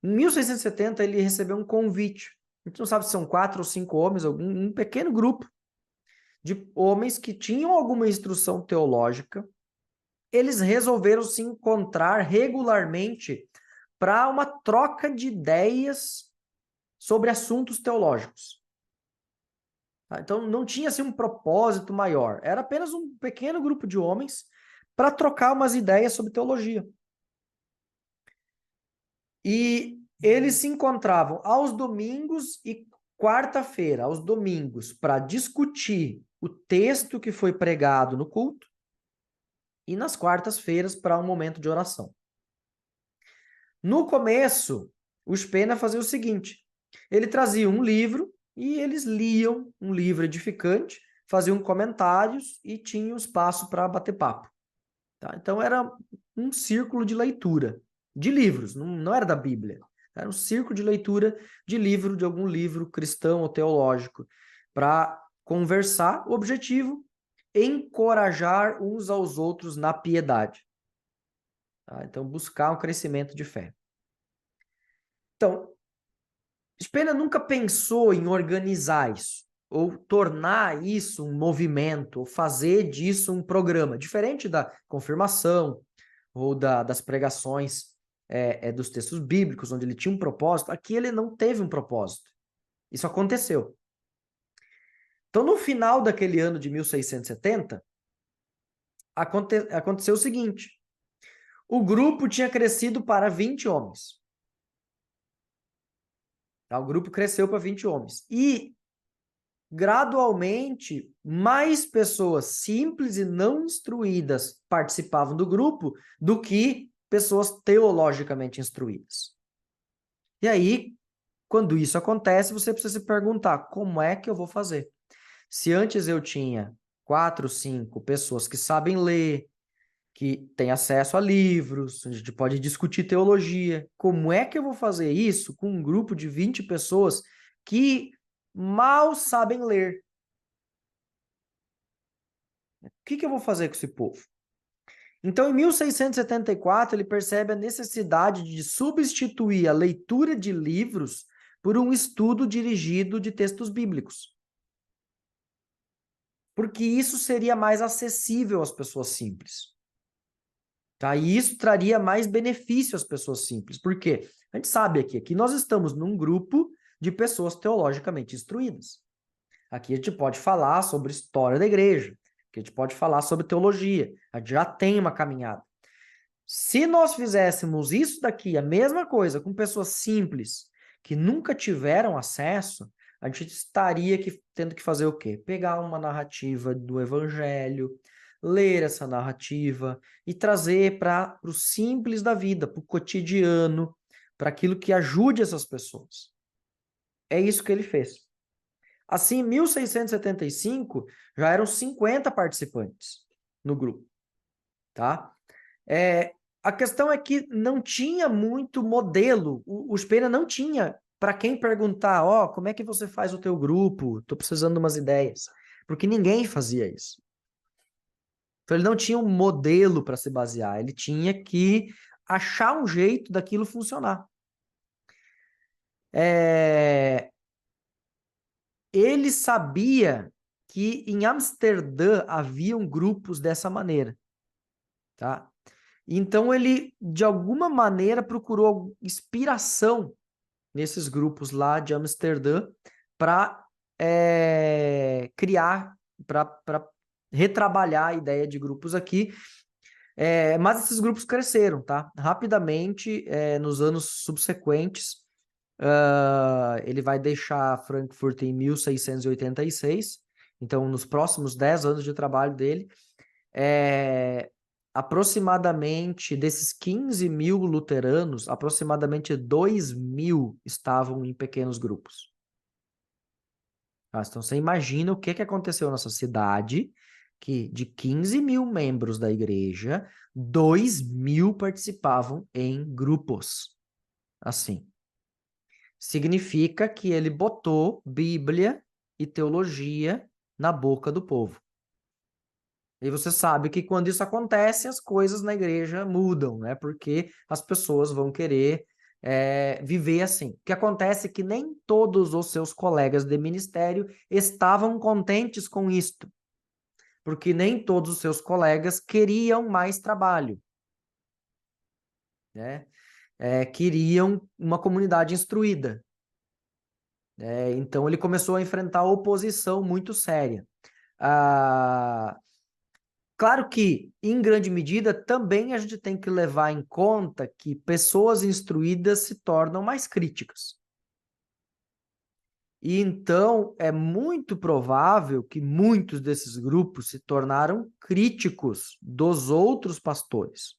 Em 1670, ele recebeu um convite. A gente não sabe se são 4 ou 5 homens, um pequeno grupo de homens que tinham alguma instrução teológica. Eles resolveram se encontrar regularmente para uma troca de ideias sobre assuntos teológicos. Então, não tinha assim, um propósito maior. Era apenas um pequeno grupo de homens para trocar umas ideias sobre teologia. E eles se encontravam aos domingos e quarta-feira, aos domingos, para discutir o texto que foi pregado no culto e nas quartas-feiras para um momento de oração. No começo, o Spener fazia o seguinte, ele trazia um livro e eles liam um livro edificante, faziam comentários e tinham espaço para bater papo. Tá? Então, era um círculo de leitura de livros, não era da Bíblia. Era um círculo de leitura de livro, de algum livro cristão ou teológico, para conversar. O objetivo, encorajar uns aos outros na piedade. Tá? Então, buscar um crescimento de fé. Então, Spener nunca pensou em organizar isso, ou tornar isso um movimento, ou fazer disso um programa, diferente da confirmação, ou das pregações dos textos bíblicos, onde ele tinha um propósito. Aqui ele não teve um propósito. Isso aconteceu. Então, no final daquele ano de 1670, aconteceu o seguinte, o grupo tinha crescido para 20 homens. Tá? O grupo cresceu para 20 homens. E, gradualmente, mais pessoas simples e não instruídas participavam do grupo do que pessoas teologicamente instruídas. E aí, quando isso acontece, você precisa se perguntar, como é que eu vou fazer? Se antes eu tinha 4, 5 pessoas que sabem ler, que têm acesso a livros, a gente pode discutir teologia, como é que eu vou fazer isso com um grupo de 20 pessoas que mal sabem ler? O que eu vou fazer com esse povo? Então, em 1674, ele percebe a necessidade de substituir a leitura de livros por um estudo dirigido de textos bíblicos. Porque isso seria mais acessível às pessoas simples. Tá? E isso traria mais benefício às pessoas simples. Por quê? A gente sabe aqui nós estamos num grupo de pessoas teologicamente instruídas. Aqui a gente pode falar sobre história da igreja, aqui a gente pode falar sobre teologia, a gente já tem uma caminhada. Se nós fizéssemos isso daqui, a mesma coisa, com pessoas simples, que nunca tiveram acesso, a gente estaria tendo que fazer o quê? Pegar uma narrativa do evangelho, ler essa narrativa e trazer para o simples da vida, para o cotidiano, para aquilo que ajude essas pessoas. É isso que ele fez. Assim, em 1675, já eram 50 participantes no grupo, tá? A questão é que não tinha muito modelo, o Spener não tinha para quem perguntar, como é que você faz o teu grupo? Estou precisando de umas ideias. Porque ninguém fazia isso. Então ele não tinha um modelo para se basear, ele tinha que achar um jeito daquilo funcionar. Ele sabia que em Amsterdã haviam grupos dessa maneira, tá? Então ele, de alguma maneira, procurou inspiração nesses grupos lá de Amsterdã para criar, para retrabalhar a ideia de grupos aqui. Mas esses grupos cresceram, tá? Rapidamente, nos anos subsequentes, ele vai deixar Frankfurt em 1686, então nos próximos 10 anos de trabalho dele, aproximadamente desses 15 mil luteranos, aproximadamente 2.000 estavam em pequenos grupos. Então você imagina o que aconteceu nessa cidade, que de 15 mil membros da igreja, 2.000 participavam em grupos. Assim. Significa que ele botou Bíblia e teologia na boca do povo. E você sabe que quando isso acontece, as coisas na igreja mudam, né? Porque as pessoas vão querer viver assim. O que acontece é que nem todos os seus colegas de ministério estavam contentes com isto, porque nem todos os seus colegas queriam mais trabalho, né? Queriam uma comunidade instruída. Então ele começou a enfrentar oposição muito séria. Claro que, em grande medida, também a gente tem que levar em conta que pessoas instruídas se tornam mais críticas. E então é muito provável que muitos desses grupos se tornaram críticos dos outros pastores.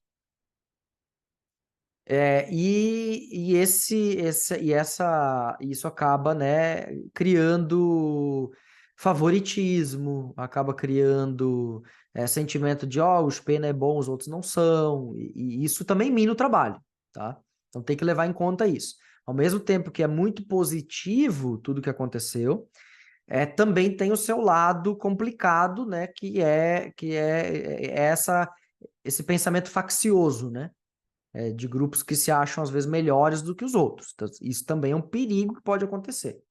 Isso acaba, né, criando favoritismo, acaba criando sentimento de, ó, os pena é bom, os outros não são, e isso também mina o trabalho, tá? Então tem que levar em conta isso. Ao mesmo tempo que é muito positivo tudo que aconteceu, também tem o seu lado complicado, né, esse pensamento faccioso, né? De grupos que se acham às vezes melhores do que os outros. Então, isso também é um perigo que pode acontecer.